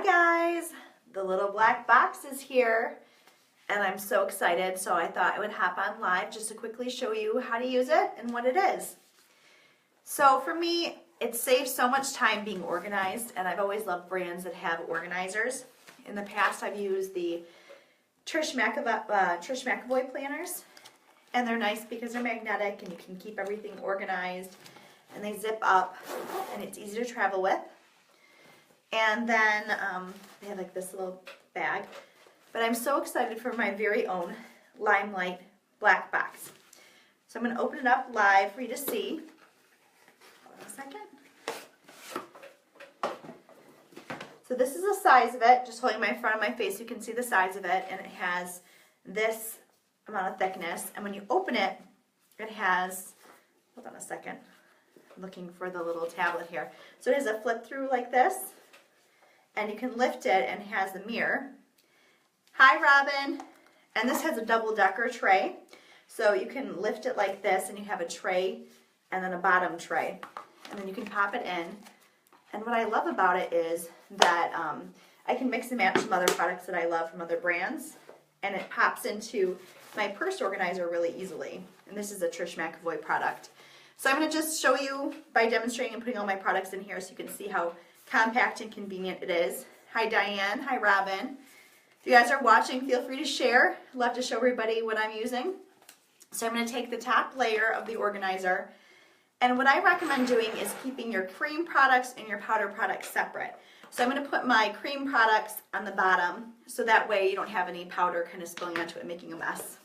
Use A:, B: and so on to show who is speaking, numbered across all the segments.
A: Hi guys, the little black box is here and I'm so excited, so I thought I would hop on live just to quickly show you how to use it and what it is. So for me, it saves so much time being organized, and I've always loved brands that have organizers. In the past I've used the Trish McAvoy planners, and they're nice because they're magnetic and you can keep everything organized, and they zip up and it's easy to travel with. And then they have like this little bag. But I'm so excited for my very own Limelight black box. So I'm going to open it up live for you to see. Hold on a second. So this is the size of it. Just holding my front of my face, you can see the size of it. And it has this amount of thickness. And when you open it, it has, hold on a second. I'm looking for the little tablet here. So it has a flip through like this. And you can lift it, and it has the mirror. Hi, Robin. And this has a double-decker tray. So you can lift it like this, and you have a tray and then a bottom tray. And then you can pop it in. And what I love about it is that I can mix and match some other products that I love from other brands. And it pops into my purse organizer really easily. And this is a Trish McAvoy product. So I'm going to just show you by demonstrating and putting all my products in here so you can see how compact and convenient it is. Hi Diane, hi Robin. If you guys are watching, feel free to share. I'd love to show everybody what I'm using. So I'm going to take the top layer of the organizer, and what I recommend doing is keeping your cream products and your powder products separate. So I'm going to put my cream products on the bottom so that way you don't have any powder kind of spilling onto it and making a mess.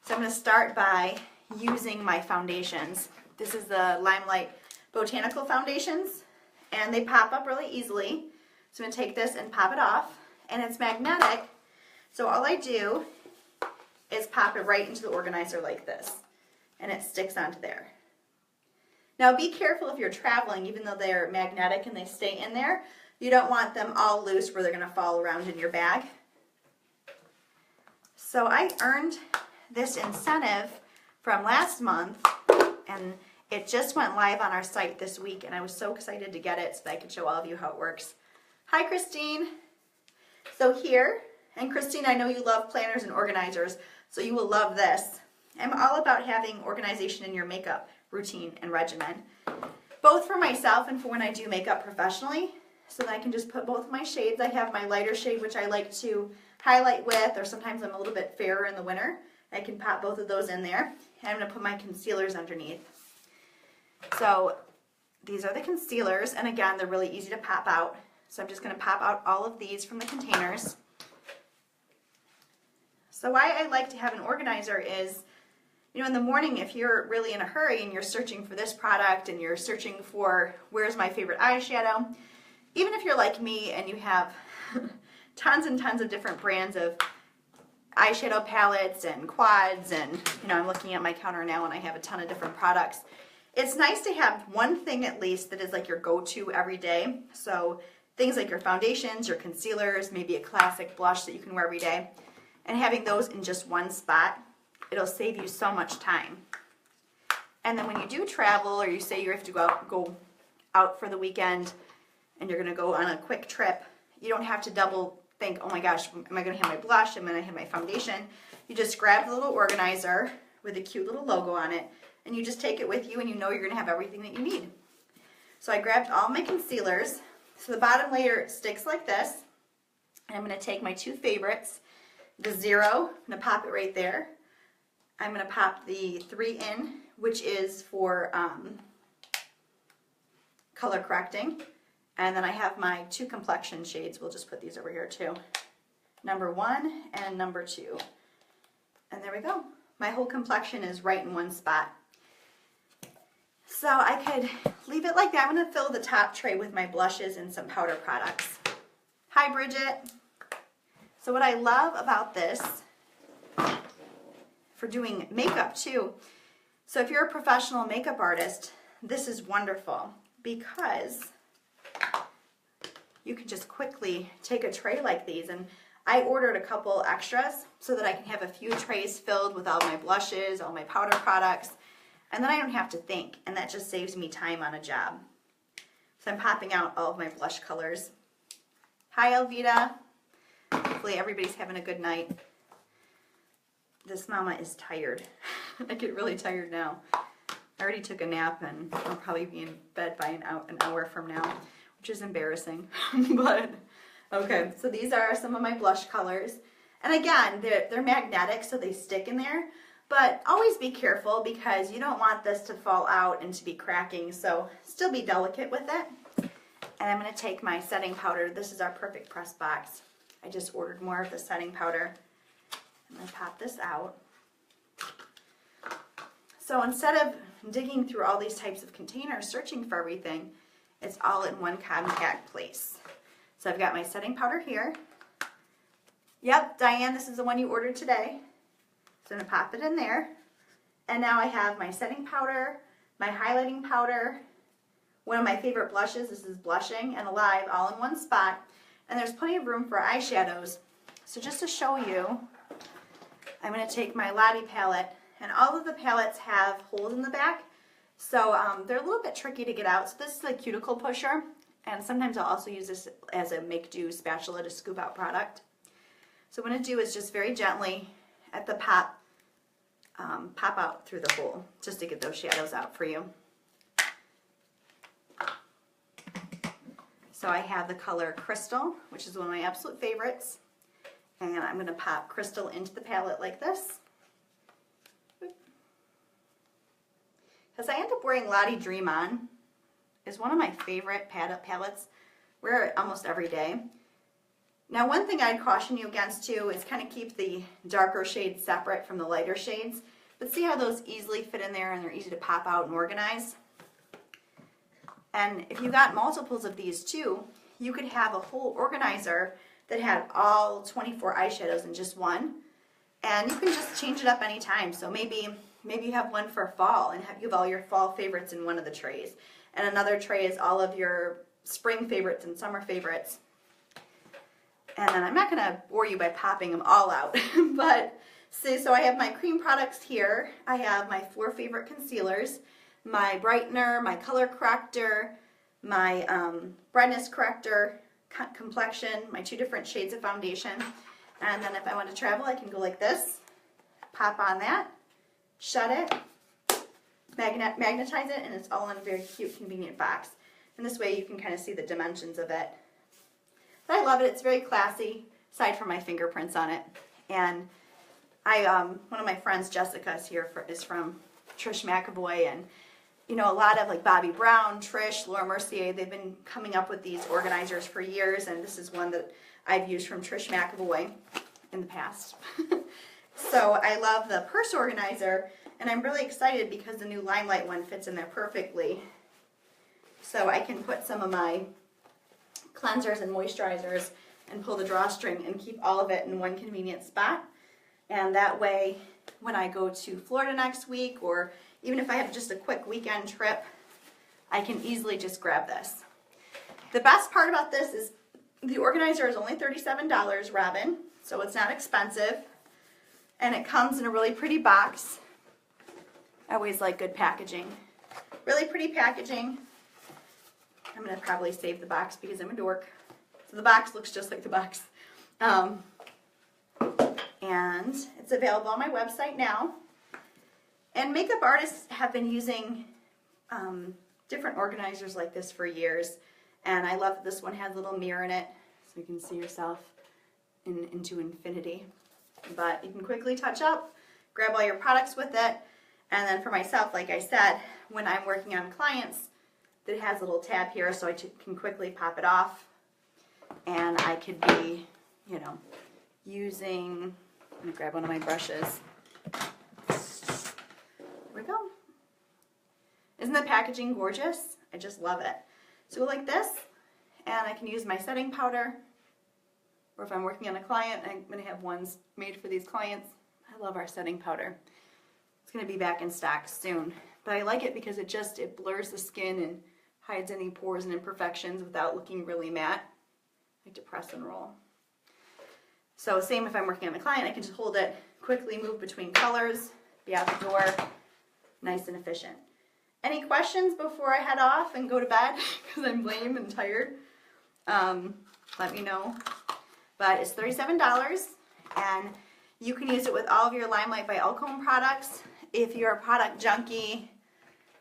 A: So I'm going to start by using my foundations. This is the Limelight Botanical Foundations. And they pop up really easily. So I'm going to take this and pop it off. And it's magnetic, so all I do is pop it right into the organizer like this. And it sticks onto there. Now be careful if you're traveling, even though they're magnetic and they stay in there. You don't want them all loose where they're going to fall around in your bag. So I earned this incentive from last month, and it just went live on our site this week, and I was so excited to get it so that I could show all of you how it works. Hi, Christine. So here, and Christine, I know you love planners and organizers, so you will love this. I'm all about having organization in your makeup routine and regimen, both for myself and for when I do makeup professionally, so that I can just put both of my shades. I have my lighter shade, which I like to highlight with, or sometimes I'm a little bit fairer in the winter. I can pop both of those in there. And I'm going to put my concealers underneath. So these are the concealers, and again, they're really easy to pop out. So I'm just going to pop out all of these from the containers. So why I like to have an organizer is, you know, in the morning if you're really in a hurry and you're searching for this product and you're searching for where's my favorite eyeshadow, even if you're like me and you have tons and tons of different brands of eyeshadow palettes and quads, and you know, I'm looking at my counter now and I have a ton of different products. It's nice to have one thing at least that is like your go-to every day. So things like your foundations, your concealers, maybe a classic blush that you can wear every day, and having those in just one spot, it'll save you so much time. And then when you do travel, or you say you have to go out for the weekend and you're going to go on a quick trip, you don't have to double think, oh my gosh, am I going to have my blush? Am I going to have my foundation? You just grab the little organizer with a cute little logo on it, and you just take it with you, and you know you're going to have everything that you need. So I grabbed all my concealers. So the bottom layer sticks like this. And I'm going to take my two favorites, the Zero, I'm going to pop it right there. I'm going to pop the 3 in, which is for color correcting. And then I have my 2 complexion shades. We'll just put these over here too. Number 1 and number 2. And there we go. My whole complexion is right in one spot. So I could leave it like that. I'm going to fill the top tray with my blushes and some powder products. Hi, Bridget. So what I love about this, for doing makeup too, so if you're a professional makeup artist, this is wonderful because you can just quickly take a tray like these, and I ordered a couple extras so that I can have a few trays filled with all my blushes, all my powder products, and then I don't have to think, and that just saves me time on a job. So I'm popping out all of my blush colors. Hi, Elvita. Hopefully everybody's having a good night. This mama is tired. I get really tired now. I already took a nap and I'll probably be in bed by an hour from now, which is embarrassing. But okay, so these are some of my blush colors. And again, they're magnetic, so they stick in there. But always be careful because you don't want this to fall out and to be cracking, so still be delicate with it. And I'm going to take my setting powder. This is our Perfect Press box. I just ordered more of the setting powder. I'm going to pop this out. So instead of digging through all these types of containers, searching for everything, it's all in one compact place. So I've got my setting powder here. Yep, Diane, this is the one you ordered today. So I'm going to pop it in there. And now I have my setting powder, my highlighting powder, one of my favorite blushes, this is Blushing and Alive, all in one spot. And there's plenty of room for eyeshadows. So just to show you, I'm going to take my Lottie palette, and all of the palettes have holes in the back, so they're a little bit tricky to get out. So this is a cuticle pusher, and sometimes I'll also use this as a make-do spatula to scoop out product. So what I'm going to do is just very gently at the pop out through the hole, just to get those shadows out for you. So I have the color Crystal, which is one of my absolute favorites, and I'm going to pop Crystal into the palette like this. Because I end up wearing Lottie Dream On. It's one of my favorite palettes. Wear it almost every day. Now one thing I'd caution you against too is kind of keep the darker shades separate from the lighter shades. But see how those easily fit in there and they're easy to pop out and organize? And if you got multiples of these too, you could have a whole organizer that had all 24 eyeshadows in just one. And you can just change it up anytime. So maybe you have one for fall and you have all your fall favorites in one of the trays. And another tray is all of your spring favorites and summer favorites. And then I'm not going to bore you by popping them all out. But see, so I have my cream products here. I have my 4 favorite concealers, my brightener, my color corrector, my brightness corrector, complexion, my 2 different shades of foundation. And then if I want to travel, I can go like this, pop on that, shut it, magnetize it, and it's all in a very cute, convenient box. And this way you can kind of see the dimensions of it. But I love it. It's very classy, aside from my fingerprints on it. And one of my friends, Jessica, is from Trish McAvoy, and you know, a lot of like Bobby Brown, Trish, Laura Mercier, they've been coming up with these organizers for years, and this is one that I've used from Trish McAvoy in the past. So I love the purse organizer, and I'm really excited because the new Limelight one fits in there perfectly. So I can put some of my cleansers and moisturizers and pull the drawstring and keep all of it in one convenient spot. And that way, when I go to Florida next week, or even if I have just a quick weekend trip, I can easily just grab this. The best part about this is the organizer is only $37, Robin, so it's not expensive. And it comes in a really pretty box. I always like good packaging. Really pretty packaging. I'm going to probably save the box because I'm a dork. So the box looks just like the box. And it's available on my website now. And makeup artists have been using different organizers like this for years. And I love that this one has a little mirror in it so you can see yourself into infinity. But you can quickly touch up, grab all your products with it. And then for myself, like I said, when I'm working on clients, it has a little tab here so I can quickly pop it off. And I could be, you know, using, I'm going to grab one of my brushes. There we go. Isn't the packaging gorgeous? I just love it. So like this, and I can use my setting powder, or if I'm working on a client, I'm going to have ones made for these clients. I love our setting powder. It's going to be back in stock soon. But I like it because it blurs the skin and hides any pores and imperfections without looking really matte. I like to press and roll. So same if I'm working on a client, I can just hold it, quickly move between colors, be out the door, nice and efficient. Any questions before I head off and go to bed because I'm lame and tired? let me know. But it's $37, and you can use it with all of your Limelight by Alcone products. If you're a product junkie,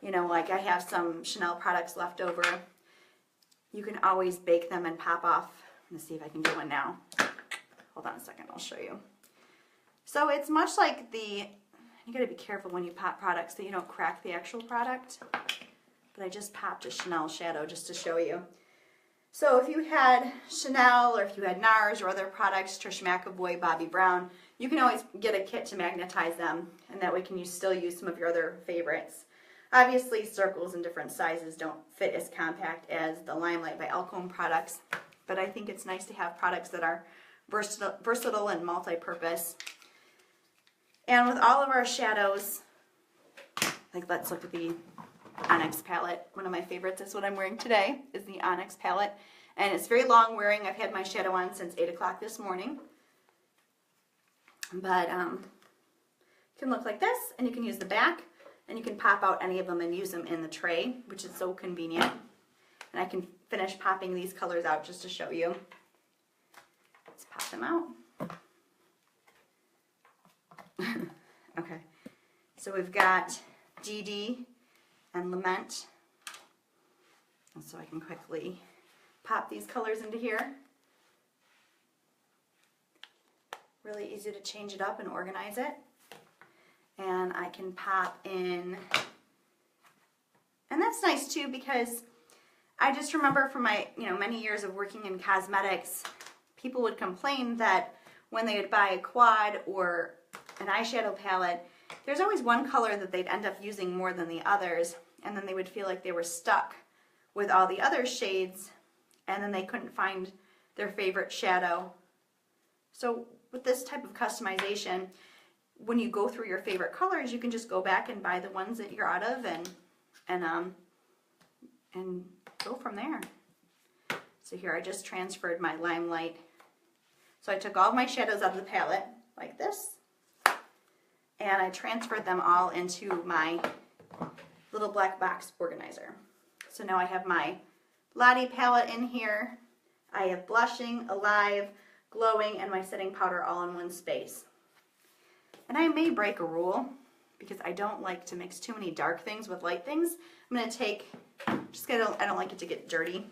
A: you know, like I have some Chanel products left over, you can always bake them and pop off. Let's see if I can do one now. Hold on a second, I'll show you. So it's much like you gotta be careful when you pop products that you don't crack the actual product. But I just popped a Chanel shadow just to show you. So if you had Chanel, or if you had NARS or other products, Trish McEvoy, Bobbi Brown, you can always get a kit to magnetize them, and that way you still use some of your other favorites. Obviously, circles in different sizes don't fit as compact as the Limelight by Alcone products, but I think it's nice to have products that are versatile and multi-purpose. And with all of our shadows, like let's look at the Onyx palette. One of my favorites is what I'm wearing today, is the Onyx palette. And it's very long wearing. I've had my shadow on since 8 o'clock this morning. But it can look like this, and you can use the back, and you can pop out any of them and use them in the tray, which is so convenient. And I can finish popping these colors out just to show you. Let's pop them out. Okay, so we've got Dee Dee and Lament. And so I can quickly pop these colors into here. Really easy to change it up and organize it. And I can pop in, and that's nice too, because I just remember from my many years of working in cosmetics, people would complain that when they would buy a quad or an eyeshadow palette, there's always one color that they'd end up using more than the others, and then they would feel like they were stuck with all the other shades, and then they couldn't find their favorite shadow. So with this type of customization, when you go through your favorite colors, you can just go back and buy the ones that you're out of and go from there. So here I just transferred my Limelight. So I took all of my shadows out of the palette like this, and I transferred them all into my little black box organizer. So now I have my Lottie palette in here. I have Blushing, Alive, Glowing, and my setting powder all in one space. And I may break a rule because I don't like to mix too many dark things with light things. I'm going to take, I don't like it to get dirty.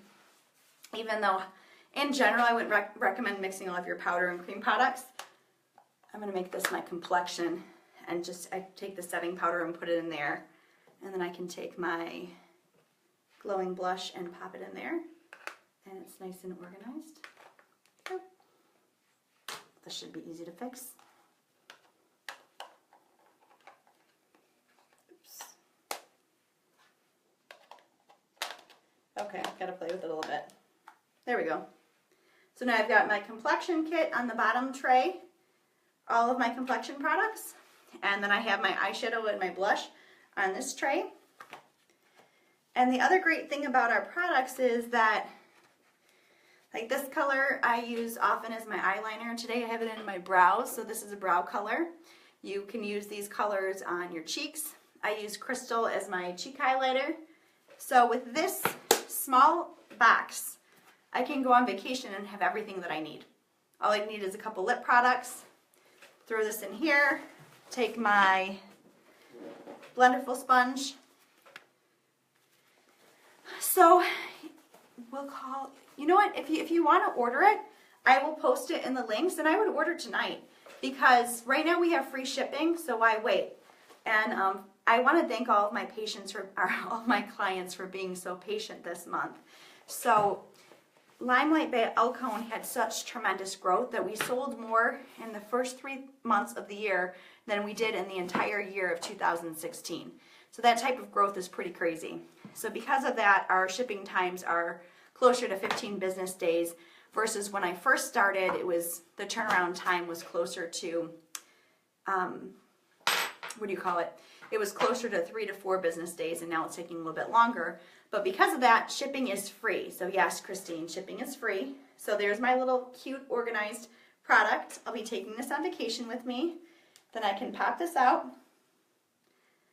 A: Even though in general I wouldn't recommend mixing all of your powder and cream products. I'm going to make this my complexion, and I take the setting powder and put it in there. And then I can take my glowing blush and pop it in there. And it's nice and organized. So, this should be easy to fix. Oops. Okay, I've got to play with it a little bit. There we go. So now I've got my complexion kit on the bottom tray, all of my complexion products, and then I have my eyeshadow and my blush on this tray. And the other great thing about our products is that, like this color I use often as my eyeliner. Today I have it in my brows, so this is a brow color. You can use these colors on your cheeks. I use Crystal as my cheek highlighter. So with this small box, I can go on vacation and have everything that I need. All I need is a couple lip products. Throw this in here. Take my Blenderful sponge. So we'll call, you know what, if you want to order it, I will post it in the links, and I would order tonight because right now we have free shipping, so why wait? And I want to thank all of my all of my clients for being so patient this month. So Limelight by Alcone had such tremendous growth that we sold more in the first 3 months of the year than we did in the entire year of 2016. So that type of growth is pretty crazy. So because of that, our shipping times are closer to 15 business days versus when I first started, the turnaround time was closer to, it was closer to 3 to 4 business days, and now it's taking a little bit longer. But because of that, shipping is free. So yes, Christine, shipping is free. So there's my little cute organized product. I'll be taking this on vacation with me. Then I can pop this out.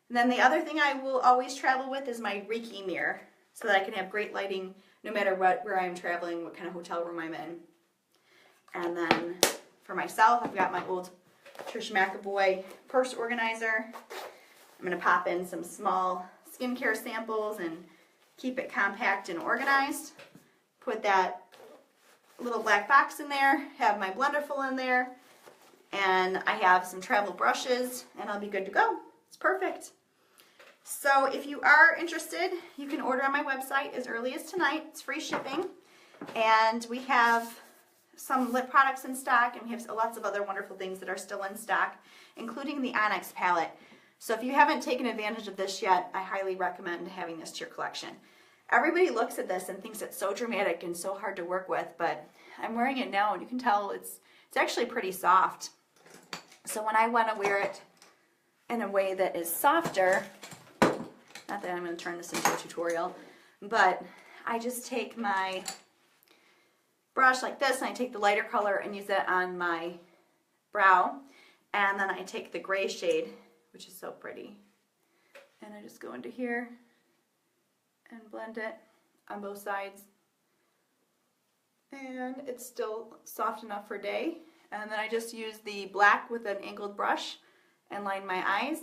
A: And then the other thing I will always travel with is my Reiki mirror, so that I can have great lighting no matter where I'm traveling, what kind of hotel room I'm in. And then for myself, I've got my old Trish McAvoy purse organizer. I'm going to pop in some small skincare samples and keep it compact and organized. Put that little black box in there, have my blender full in there, and I have some travel brushes, and I'll be good to go. It's perfect. So if you are interested, you can order on my website as early as tonight. It's free shipping, and we have some lip products in stock, and we have lots of other wonderful things that are still in stock, including the Onyx palette. So if you haven't taken advantage of this yet, I highly recommend having this to your collection. Everybody looks at this and thinks it's so dramatic and so hard to work with, but I'm wearing it now, and you can tell it's actually pretty soft. So when I want to wear it in a way that is softer, not that I'm going to turn this into a tutorial, but I just take my brush like this, and I take the lighter color and use it on my brow, and then I take the gray shade, which is so pretty, and I just go into here and blend it on both sides, and it's still soft enough for day. And then I just use the black with an angled brush and line my eyes.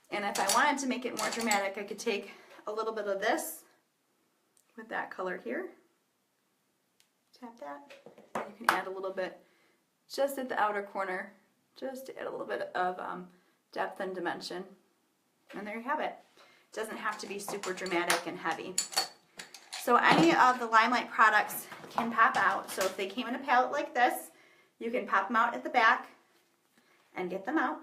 A: And if I wanted to make it more dramatic, I could take a little bit of this with that color here. Tap that. And you can add a little bit just at the outer corner, just to add a little bit of depth and dimension. And there you have it. It doesn't have to be super dramatic and heavy. So any of the Limelight products can pop out. So if they came in a palette like this, you can pop them out at the back and get them out.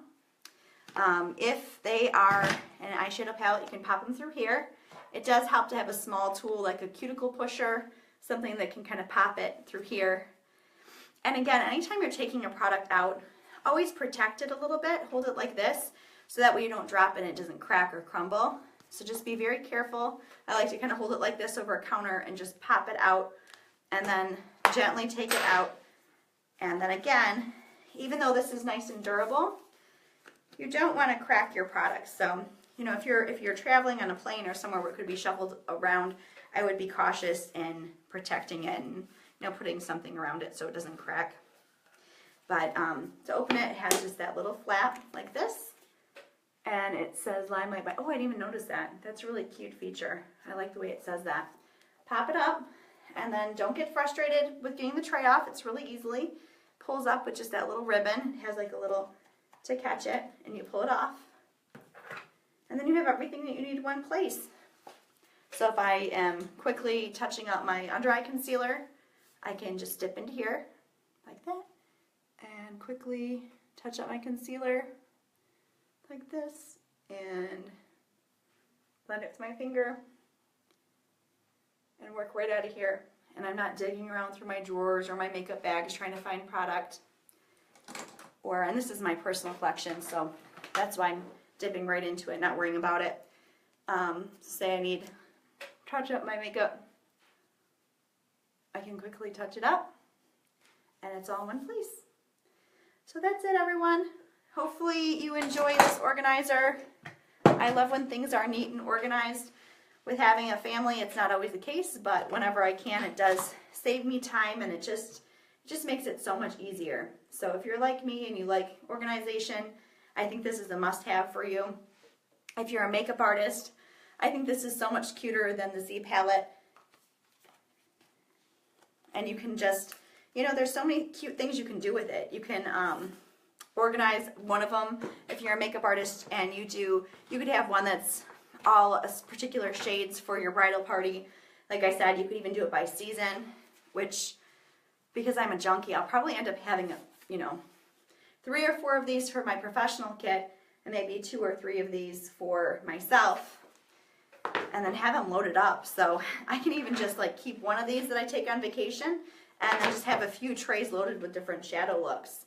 A: If they are an eyeshadow palette, you can pop them through here. It does help to have a small tool like a cuticle pusher, something that can kind of pop it through here. And again, anytime you're taking a product out, always protect it a little bit. Hold it like this, so that way you don't drop it and it doesn't crack or crumble. So just be very careful. I like to kind of hold it like this over a counter and just pop it out, and then gently take it out. And then again, even though this is nice and durable, you don't want to crack your product. So, you know, if you're traveling on a plane or somewhere where it could be shuffled around, I would be cautious in protecting it and, you know, putting something around it so it doesn't crack. But to open it, it has just that little flap like this, and it says Limelight by, oh, I didn't even notice that. That's a really cute feature. I like the way it says that. Pop it up, and then don't get frustrated with getting the tray off. It's really easily pulls up with just that little ribbon. It has like a little to catch it, and you pull it off, and then you have everything that you need in one place. So if I am quickly touching up my under eye concealer, I can just dip into here like that and quickly touch up my concealer like this and blend it with my finger and work right out of here. And I'm not digging around through my drawers or my makeup bags trying to find product. And this is my personal collection, so that's why I'm dipping right into it, not worrying about it. Say I need to touch up my makeup, I can quickly touch it up, and it's all in one place. So that's it, everyone. Hopefully you enjoy this organizer. I love when things are neat and organized. With having a family, it's not always the case, but whenever I can, it does save me time, and it just makes it so much easier. So if you're like me and you like organization, I think this is a must-have for you. If you're a makeup artist, I think this is so much cuter than the Z palette. And you can just, you know, there's so many cute things you can do with it. You can organize one of them if you're a makeup artist, and you could have one that's all particular shades for your bridal party. Like I said, you could even do it by season, which, because I'm a junkie, I'll probably end up having, 3 or 4 of these for my professional kit, and maybe 2 or 3 of these for myself, and then have them loaded up. So I can even just like keep one of these that I take on vacation, and then just have a few trays loaded with different shadow looks.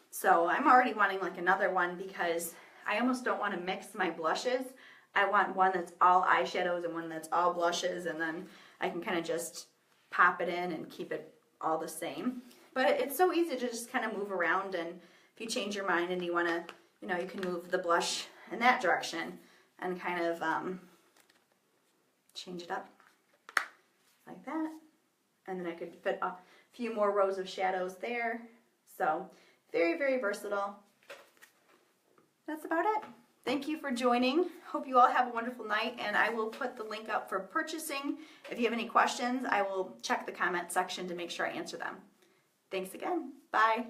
A: So I'm already wanting like another one, because I almost don't want to mix my blushes. I want one that's all eyeshadows and one that's all blushes, and then I can kind of just pop it in and keep it all the same. But it's so easy to just kind of move around, and if you change your mind and you want to, you can move the blush in that direction and kind of change it up. like that. And then I could fit a few more rows of shadows there. So very, very versatile. That's about it. Thank you for joining. Hope you all have a wonderful night, and I will put the link up for purchasing. If you have any questions, I will check the comment section to make sure I answer them. Thanks again. Bye.